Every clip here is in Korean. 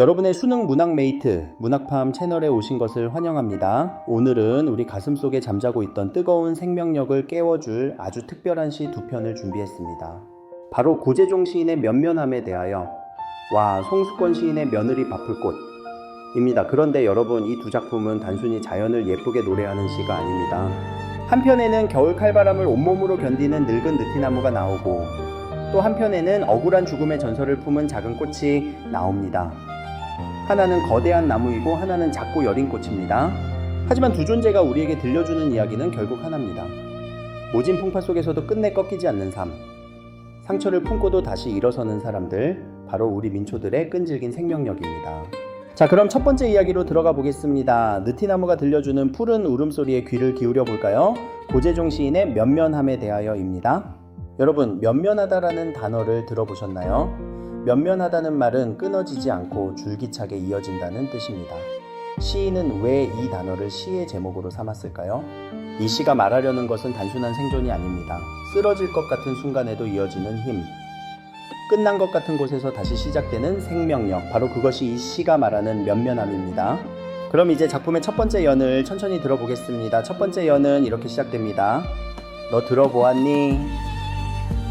여러분의 수능 문학 메이트 문학팜 채널에 오신 것을 환영합니다. 오늘은 우리 가슴속에 잠자고 있던 뜨거운 생명력을 깨워줄 아주 특별한 시 두 편을 준비했습니다. 바로 고재종 시인의 면면함에 대하여 와 송수권 시인의 며느리 바쁠꽃입니다. 그런데 여러분, 이 두 작품은 단순히 자연을 예쁘게 노래하는 시가 아닙니다. 한편에는 겨울 칼바람을 온몸으로 견디는 늙은 느티나무가 나오고, 또 한편에는 억울한 죽음의 전설을 품은 작은 꽃이 나옵니다. 하나는 거대한 나무이고 하나는 작고 여린 꽃입니다. 하지만 두 존재가 우리에게 들려주는 이야기는 결국 하나입니다. 모진 풍파 속에서도 끝내 꺾이지 않는 삶, 상처를 품고도 다시 일어서는 사람들, 바로 우리 민초들의 끈질긴 생명력입니다. 자, 그럼 첫 번째 이야기로 들어가 보겠습니다. 느티나무가 들려주는 푸른 울음소리에 귀를 기울여 볼까요? 고재종 시인의 면면함에 대하여입니다. 여러분, 면면하다라는 단어를 들어보셨나요? 면면하다는 말은 끊어지지 않고 줄기차게 이어진다는 뜻입니다. 시인은 왜 이 단어를 시의 제목으로 삼았을까요? 이 시가 말하려는 것은 단순한 생존이 아닙니다. 쓰러질 것 같은 순간에도 이어지는 힘, 끝난 것 같은 곳에서 다시 시작되는 생명력, 바로 그것이 이 시가 말하는 면면함입니다. 그럼 이제 작품의 첫 번째 연을 천천히 들어보겠습니다. 첫 번째 연은 이렇게 시작됩니다. 너 들어보았니?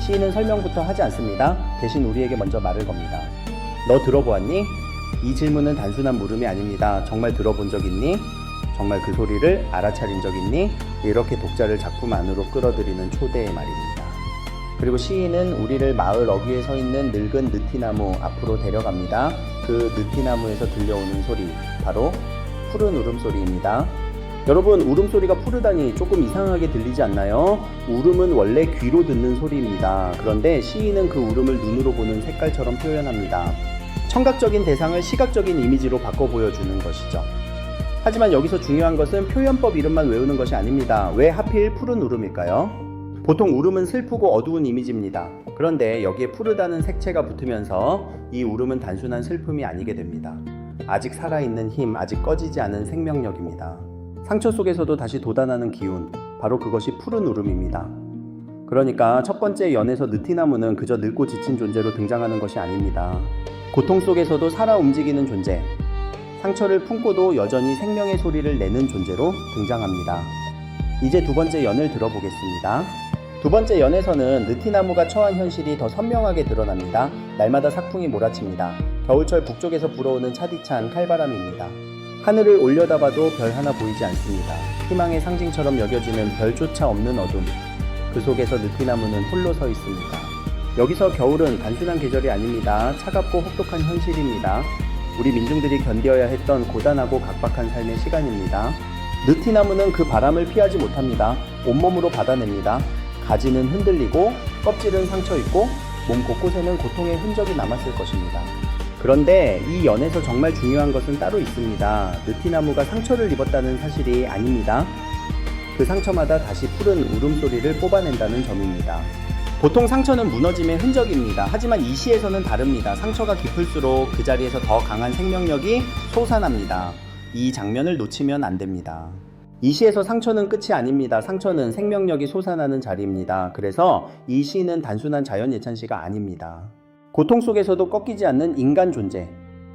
시인은 설명부터 하지 않습니다. 대신 우리에게 먼저 말을 겁니다. 너 들어보았니? 이 질문은 단순한 물음이 아닙니다. 정말 들어본 적 있니? 정말 그 소리를 알아차린 적 있니? 이렇게 독자를 작품 안으로 끌어들이는 초대의 말입니다. 그리고 시인은 우리를 마을 어귀에 서 있는 늙은 느티나무 앞으로 데려갑니다. 그 느티나무에서 들려오는 소리, 바로 푸른 울음소리입니다. 여러분, 울음소리가 푸르다니 조금 이상하게 들리지 않나요? 울음은 원래 귀로 듣는 소리입니다. 그런데 시인은 그 울음을 눈으로 보는 색깔처럼 표현합니다. 청각적인 대상을 시각적인 이미지로 바꿔 보여주는 것이죠. 하지만 여기서 중요한 것은 표현법 이름만 외우는 것이 아닙니다. 왜 하필 푸른 울음일까요? 보통 울음은 슬프고 어두운 이미지입니다. 그런데 여기에 푸르다는 색채가 붙으면서 이 울음은 단순한 슬픔이 아니게 됩니다. 아직 살아있는 힘, 아직 꺼지지 않은 생명력입니다. 상처 속에서도 다시 돋아나는 기운, 바로 그것이 푸른 울음입니다. 그러니까 첫 번째 연에서 느티나무는 그저 늙고 지친 존재로 등장하는 것이 아닙니다. 고통 속에서도 살아 움직이는 존재, 상처를 품고도 여전히 생명의 소리를 내는 존재로 등장합니다. 이제 두 번째 연을 들어보겠습니다. 두 번째 연에서는 느티나무가 처한 현실이 더 선명하게 드러납니다. 날마다 삭풍이 몰아칩니다. 겨울철 북쪽에서 불어오는 차디찬 칼바람입니다. 하늘을 올려다봐도 별 하나 보이지 않습니다. 희망의 상징처럼 여겨지는 별조차 없는 어둠, 그 속에서 느티나무는 홀로 서 있습니다. 여기서 겨울은 단순한 계절이 아닙니다. 차갑고 혹독한 현실입니다. 우리 민중들이 견뎌야 했던 고단하고 각박한 삶의 시간입니다. 느티나무는 그 바람을 피하지 못합니다. 온몸으로 받아냅니다. 가지는 흔들리고 껍질은 상처있고 몸 곳곳에는 고통의 흔적이 남았을 것입니다. 그런데 이 연에서 정말 중요한 것은 따로 있습니다. 느티나무가 상처를 입었다는 사실이 아닙니다. 그 상처마다 다시 푸른 울음소리를 뽑아낸다는 점입니다. 보통 상처는 무너짐의 흔적입니다. 하지만 이 시에서는 다릅니다. 상처가 깊을수록 그 자리에서 더 강한 생명력이 솟아납니다. 이 장면을 놓치면 안 됩니다. 이 시에서 상처는 끝이 아닙니다. 상처는 생명력이 솟아나는 자리입니다. 그래서 이 시는 단순한 자연예찬시가 아닙니다. 고통 속에서도 꺾이지 않는 인간 존재,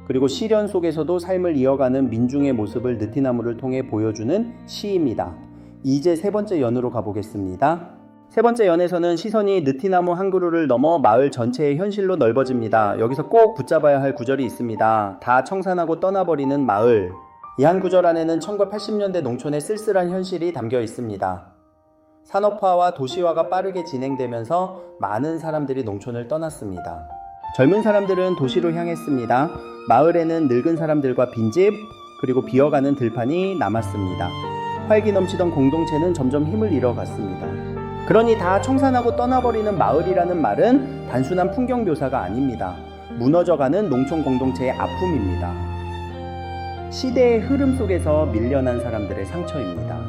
그리고 시련 속에서도 삶을 이어가는 민중의 모습을 느티나무를 통해 보여주는 시입니다. 이제 세 번째 연으로 가보겠습니다. 세 번째 연에서는 시선이 느티나무 한 그루를 넘어 마을 전체의 현실로 넓어집니다. 여기서 꼭 붙잡아야 할 구절이 있습니다. 다 청산하고 떠나버리는 마을. 이 한 구절 안에는 1980년대 농촌의 쓸쓸한 현실이 담겨 있습니다. 산업화와 도시화가 빠르게 진행되면서 많은 사람들이 농촌을 떠났습니다. 젊은 사람들은 도시로 향했습니다. 마을에는 늙은 사람들과 빈집, 그리고 비어가는 들판이 남았습니다. 활기 넘치던 공동체는 점점 힘을 잃어갔습니다. 그러니 다 청산하고 떠나버리는 마을이라는 말은 단순한 풍경 묘사가 아닙니다. 무너져가는 농촌 공동체의 아픔입니다. 시대의 흐름 속에서 밀려난 사람들의 상처입니다.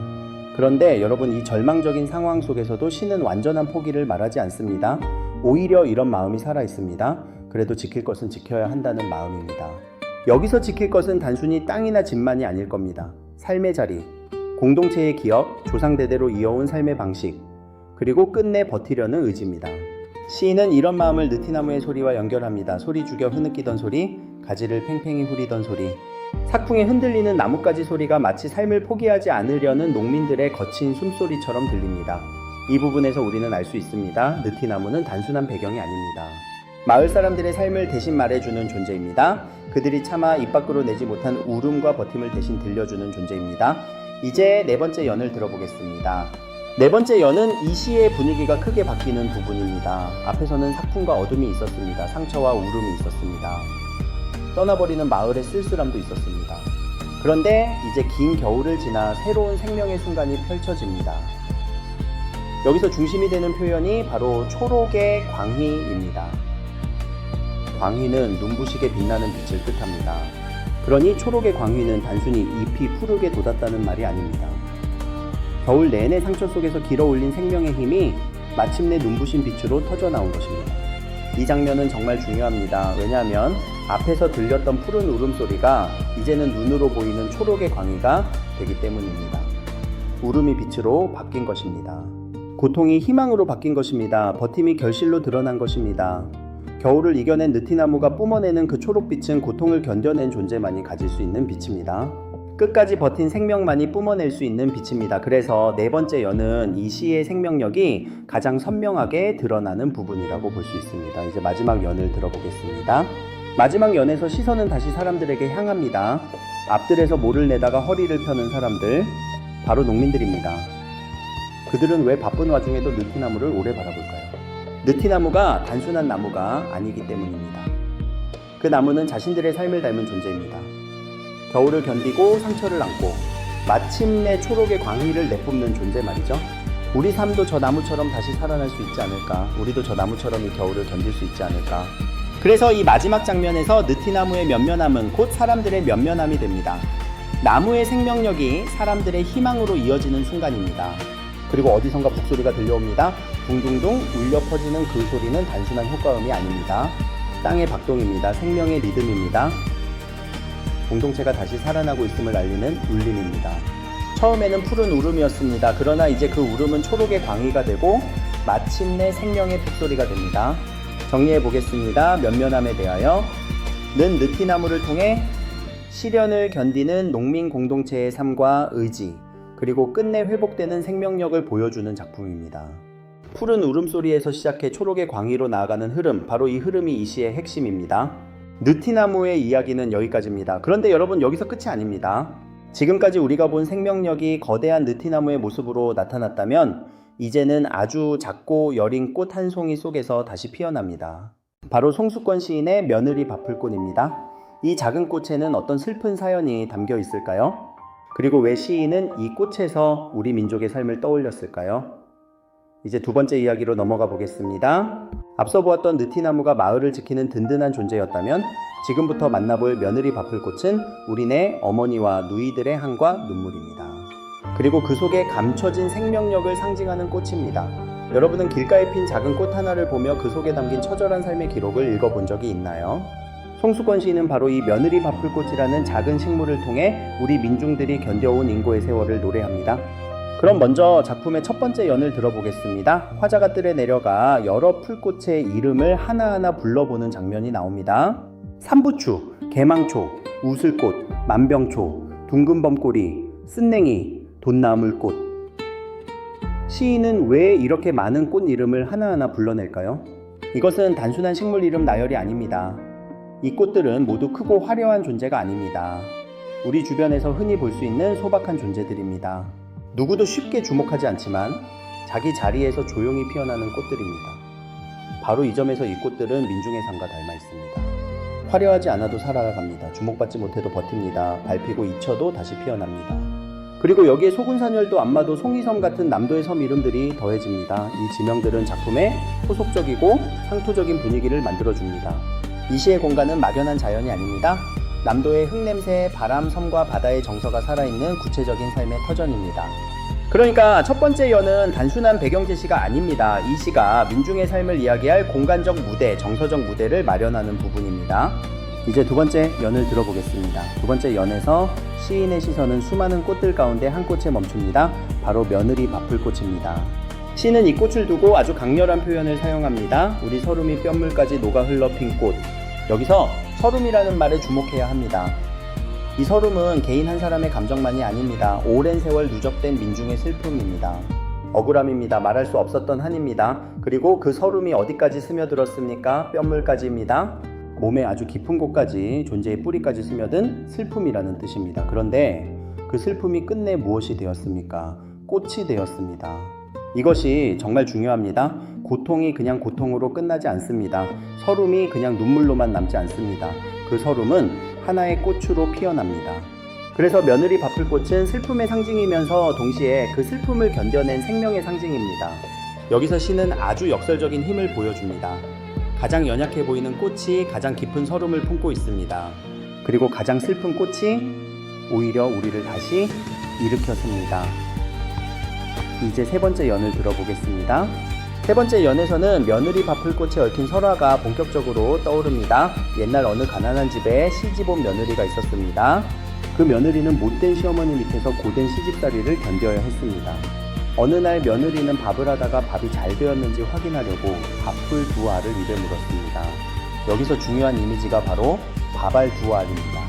그런데 여러분, 이 절망적인 상황 속에서도 시는 완전한 포기를 말하지 않습니다. 오히려 이런 마음이 살아있습니다. 그래도 지킬 것은 지켜야 한다는 마음입니다. 여기서 지킬 것은 단순히 땅이나 집만이 아닐 겁니다. 삶의 자리, 공동체의 기억, 조상대대로 이어온 삶의 방식, 그리고 끝내 버티려는 의지입니다. 시인은 이런 마음을 느티나무의 소리와 연결합니다. 소리 죽여 흐느끼던 소리, 가지를 팽팽히 후리던 소리, 삭풍에 흔들리는 나뭇가지 소리가 마치 삶을 포기하지 않으려는 농민들의 거친 숨소리처럼 들립니다. 이 부분에서 우리는 알 수 있습니다. 느티나무는 단순한 배경이 아닙니다. 마을 사람들의 삶을 대신 말해주는 존재입니다. 그들이 차마 입 밖으로 내지 못한 울음과 버팀을 대신 들려주는 존재입니다. 이제 네 번째 연을 들어보겠습니다. 네 번째 연은 이 시의 분위기가 크게 바뀌는 부분입니다. 앞에서는 삭풍과 어둠이 있었습니다. 상처와 울음이 있었습니다. 떠나버리는 마을의 쓸쓸함도 있었습니다. 그런데 이제 긴 겨울을 지나 새로운 생명의 순간이 펼쳐집니다. 여기서 중심이 되는 표현이 바로 초록의 광희입니다. 광희는 눈부시게 빛나는 빛을 뜻합니다. 그러니 초록의 광희는 단순히 잎이 푸르게 돋았다는 말이 아닙니다. 겨울 내내 상처 속에서 길어올린 생명의 힘이 마침내 눈부신 빛으로 터져나온 것입니다. 이 장면은 정말 중요합니다. 왜냐하면 앞에서 들렸던 푸른 울음소리가 이제는 눈으로 보이는 초록의 광희가 되기 때문입니다. 울음이 빛으로 바뀐 것입니다. 고통이 희망으로 바뀐 것입니다. 버팀이 결실로 드러난 것입니다. 겨울을 이겨낸 느티나무가 뿜어내는 그 초록빛은 고통을 견뎌낸 존재만이 가질 수 있는 빛입니다. 끝까지 버틴 생명만이 뿜어낼 수 있는 빛입니다. 그래서 네 번째 연은 이 시의 생명력이 가장 선명하게 드러나는 부분이라고 볼 수 있습니다. 이제 마지막 연을 들어보겠습니다. 마지막 연에서 시선은 다시 사람들에게 향합니다. 앞들에서 모를 내다가 허리를 펴는 사람들, 바로 농민들입니다. 그들은 왜 바쁜 와중에도 느티나무를 오래 바라볼까요? 느티나무가 단순한 나무가 아니기 때문입니다. 그 나무는 자신들의 삶을 닮은 존재입니다. 겨울을 견디고 상처를 안고 마침내 초록의 광희를 내뿜는 존재 말이죠. 우리 삶도 저 나무처럼 다시 살아날 수 있지 않을까? 우리도 저 나무처럼 이 겨울을 견딜 수 있지 않을까? 그래서 이 마지막 장면에서 느티나무의 면면함은 곧 사람들의 면면함이 됩니다. 나무의 생명력이 사람들의 희망으로 이어지는 순간입니다. 그리고 어디선가 북소리가 들려옵니다. 둥둥둥 울려 퍼지는 그 소리는 단순한 효과음이 아닙니다. 땅의 박동입니다. 생명의 리듬입니다. 공동체가 다시 살아나고 있음을 알리는 울림입니다. 처음에는 푸른 울음이었습니다. 그러나 이제 그 울음은 초록의 광희가 되고 마침내 생명의 북소리가 됩니다. 정리해 보겠습니다. 면면함에 대하여 는 느티나무를 통해 시련을 견디는 농민 공동체의 삶과 의지, 그리고 끝내 회복되는 생명력을 보여주는 작품입니다. 푸른 울음소리에서 시작해 초록의 광희로 나아가는 흐름, 바로 이 흐름이 이 시의 핵심입니다. 느티나무의 이야기는 여기까지입니다. 그런데 여러분, 여기서 끝이 아닙니다. 지금까지 우리가 본 생명력이 거대한 느티나무의 모습으로 나타났다면 이제는 아주 작고 여린 꽃 한 송이 속에서 다시 피어납니다. 바로 송수권 시인의 며느리 바풀꽃입니다. 이 작은 꽃에는 어떤 슬픈 사연이 담겨 있을까요? 그리고 왜 시인은 이 꽃에서 우리 민족의 삶을 떠올렸을까요? 이제 두 번째 이야기로 넘어가 보겠습니다. 앞서 보았던 느티나무가 마을을 지키는 든든한 존재였다면 지금부터 만나볼 며느리 바풀꽃은 우리네 어머니와 누이들의 한과 눈물입니다. 그리고 그 속에 감춰진 생명력을 상징하는 꽃입니다. 여러분은 길가에 핀 작은 꽃 하나를 보며 그 속에 담긴 처절한 삶의 기록을 읽어본 적이 있나요? 송수권 시인은 바로 이 며느리 바풀꽃이라는 작은 식물을 통해 우리 민중들이 견뎌온 인고의 세월을 노래합니다. 그럼 먼저 작품의 첫 번째 연을 들어보겠습니다. 화자가 뜰에 내려가 여러 풀꽃의 이름을 하나하나 불러보는 장면이 나옵니다. 삼부추, 개망초, 우슬꽃, 만병초, 둥근범꼬리, 쓴냉이, 돈나물꽃. 시인은 왜 이렇게 많은 꽃 이름을 하나하나 불러낼까요? 이것은 단순한 식물 이름 나열이 아닙니다. 이 꽃들은 모두 크고 화려한 존재가 아닙니다. 우리 주변에서 흔히 볼 수 있는 소박한 존재들입니다. 누구도 쉽게 주목하지 않지만 자기 자리에서 조용히 피어나는 꽃들입니다. 바로 이 점에서 이 꽃들은 민중의 삶과 닮아 있습니다. 화려하지 않아도 살아갑니다. 주목받지 못해도 버팁니다. 밟히고 잊혀도 다시 피어납니다. 그리고 여기에 소군산열도, 안마도, 송이섬 같은 남도의 섬 이름들이 더해집니다. 이 지명들은 작품에 토속적이고 상토적인 분위기를 만들어줍니다. 이 시의 공간은 막연한 자연이 아닙니다. 남도의 흙냄새, 바람, 섬과 바다의 정서가 살아있는 구체적인 삶의 터전입니다. 그러니까 첫 번째 연은 단순한 배경 제시가 아닙니다. 이 시가 민중의 삶을 이야기할 공간적 무대, 정서적 무대를 마련하는 부분입니다. 이제 두 번째 연을 들어보겠습니다. 두 번째 연에서 시인의 시선은 수많은 꽃들 가운데 한 꽃에 멈춥니다. 바로 며느리 바풀꽃입니다. 시는 이 꽃을 두고 아주 강렬한 표현을 사용합니다. 우리 서름이 뼘물까지 녹아 흘러 핀 꽃. 여기서 서름이라는 말에 주목해야 합니다. 이 서름은 개인 한 사람의 감정만이 아닙니다. 오랜 세월 누적된 민중의 슬픔입니다. 억울함입니다. 말할 수 없었던 한입니다. 그리고 그 서름이 어디까지 스며들었습니까? 뼈물까지입니다. 몸의 아주 깊은 곳까지, 존재의 뿌리까지 스며든 슬픔이라는 뜻입니다. 그런데 그 슬픔이 끝내 무엇이 되었습니까? 꽃이 되었습니다. 이것이 정말 중요합니다. 고통이 그냥 고통으로 끝나지 않습니다. 서름이 그냥 눈물로만 남지 않습니다. 그 서름은 하나의 꽃으로 피어납니다. 그래서 며느리 바쁠 꽃은 슬픔의 상징이면서 동시에 그 슬픔을 견뎌낸 생명의 상징입니다. 여기서 시는 아주 역설적인 힘을 보여줍니다. 가장 연약해 보이는 꽃이 가장 깊은 서름을 품고 있습니다. 그리고 가장 슬픈 꽃이 오히려 우리를 다시 일으켰습니다. 이제 세 번째 연을 들어보겠습니다. 세 번째 연에서는 며느리 바쁠 꽃에 얽힌 설화가 본격적으로 떠오릅니다. 옛날 어느 가난한 집에 시집 온 며느리가 있었습니다. 그 며느리는 못된 시어머니 밑에서 고된 시집살이를 견뎌야 했습니다. 어느 날 며느리는 밥을 하다가 밥이 잘 되었는지 확인하려고 밥풀 두 알을 입에 물었습니다. 여기서 중요한 이미지가 바로 밥알 두 알입니다.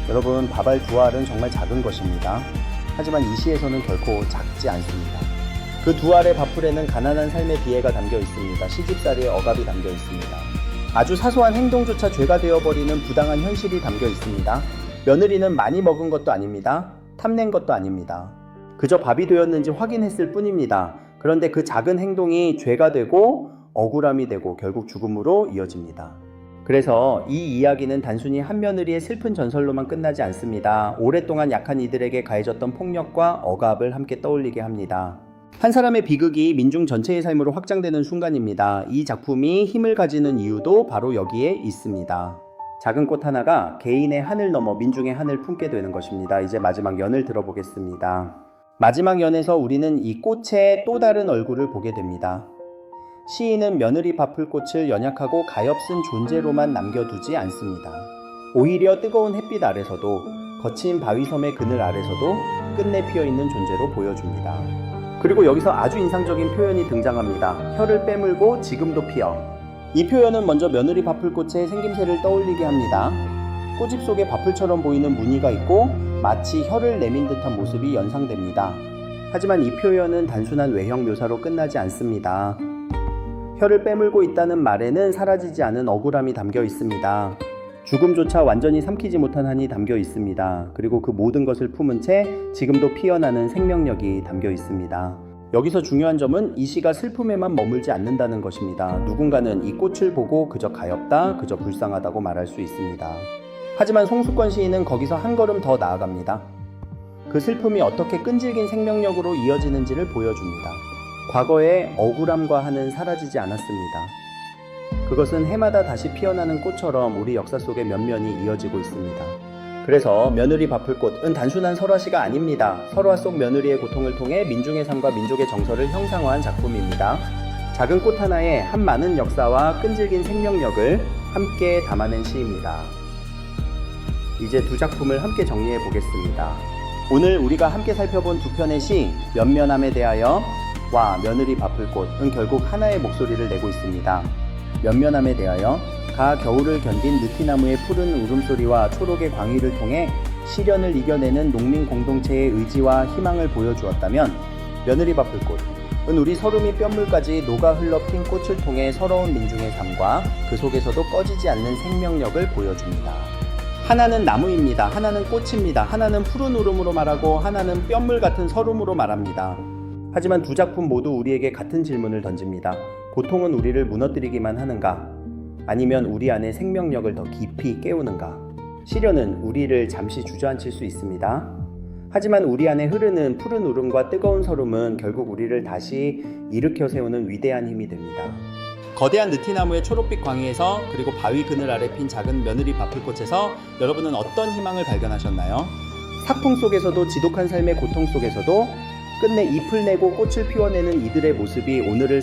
여러분, 밥알 두 알은 정말 작은 것입니다. 하지만 이 시에서는 결코 작지 않습니다. 그 두 알의 밥풀에는 가난한 삶의 비애가 담겨 있습니다. 시집살이의 억압이 담겨 있습니다. 아주 사소한 행동조차 죄가 되어버리는 부당한 현실이 담겨 있습니다. 며느리는 많이 먹은 것도 아닙니다. 탐낸 것도 아닙니다. 그저 밥이 되었는지 확인했을 뿐입니다. 그런데 그 작은 행동이 죄가 되고 억울함이 되고 결국 죽음으로 이어집니다. 그래서 이 이야기는 단순히 한 며느리의 슬픈 전설로만 끝나지 않습니다. 오랫동안 약한 이들에게 가해졌던 폭력과 억압을 함께 떠올리게 합니다. 한 사람의 비극이 민중 전체의 삶으로 확장되는 순간입니다. 이 작품이 힘을 가지는 이유도 바로 여기에 있습니다. 작은 꽃 하나가 개인의 한을 넘어 민중의 한을 품게 되는 것입니다. 이제 마지막 연을 들어보겠습니다. 마지막 연에서 우리는 이 꽃의 또 다른 얼굴을 보게 됩니다. 시인은 며느리 바쁠 꽃을 연약하고 가엾은 존재로만 남겨두지 않습니다. 오히려 뜨거운 햇빛 아래서도 거친 바위섬의 그늘 아래서도 끝내 피어있는 존재로 보여줍니다. 그리고 여기서 아주 인상적인 표현이 등장합니다. 혀를 빼물고 지금도 피어. 이 표현은 먼저 며느리 바쁠 꽃의 생김새를 떠올리게 합니다. 꽃잎 속에 바풀처럼 보이는 무늬가 있고 마치 혀를 내민 듯한 모습이 연상됩니다. 하지만 이 표현은 단순한 외형 묘사로 끝나지 않습니다. 혀를 빼물고 있다는 말에는 사라지지 않은 억울함이 담겨 있습니다. 죽음조차 완전히 삼키지 못한 한이 담겨 있습니다. 그리고 그 모든 것을 품은 채 지금도 피어나는 생명력이 담겨 있습니다. 여기서 중요한 점은 이 시가 슬픔에만 머물지 않는다는 것입니다. 누군가는 이 꽃을 보고 그저 가엾다, 그저 불쌍하다고 말할 수 있습니다. 하지만 송수권 시인은 거기서 한 걸음 더 나아갑니다. 그 슬픔이 어떻게 끈질긴 생명력으로 이어지는지를 보여줍니다. 과거의 억울함과 한은 사라지지 않았습니다. 그것은 해마다 다시 피어나는 꽃처럼 우리 역사 속의 면면이 이어지고 있습니다. 그래서 며느리 바쁠 꽃은 단순한 설화시가 아닙니다. 설화 속 며느리의 고통을 통해 민중의 삶과 민족의 정서를 형상화한 작품입니다. 작은 꽃 하나에 한 많은 역사와 끈질긴 생명력을 함께 담아낸 시입니다. 이제 두 작품을 함께 정리해 보겠습니다. 오늘 우리가 함께 살펴본 두 편의 시 면면함에 대하여 와 며느리 바쁠 꽃은 결국 하나의 목소리를 내고 있습니다. 면면함에 대하여 가 겨울을 견딘 느티나무의 푸른 울음소리와 초록의 광희를 통해 시련을 이겨내는 농민 공동체의 의지와 희망을 보여주었다면 며느리 바쁠 꽃은 우리 서름이 뼘물까지 녹아 흘러 핀 꽃을 통해 서러운 민중의 삶과 그 속에서도 꺼지지 않는 생명력을 보여줍니다. 하나는 나무입니다. 하나는 꽃입니다. 하나는 푸른 울음으로 말하고 하나는 뼘물 같은 서름으로 말합니다. 하지만 두 작품 모두 우리에게 같은 질문을 던집니다. 고통은 우리를 무너뜨리기만 하는가? 아니면 우리 안에 생명력을 더 깊이 깨우는가? 시련은 우리를 잠시 주저앉힐 수 있습니다. 하지만 우리 안에 흐르는 푸른 울음과 뜨거운 서름은 결국 우리를 다시 일으켜 세우는 위대한 힘이 됩니다. 거대한 느티나무의 초록빛 광희에서 그리고 바위 그늘 아래 핀 작은 며느리 바쁠 꽃에서 여러분은 어떤 희망을 발견하셨나요? 사풍 속에서도 지독한 삶의 고통 속에서도 끝내 잎을 내고 꽃을 피워내는 이들의 모습이 오늘을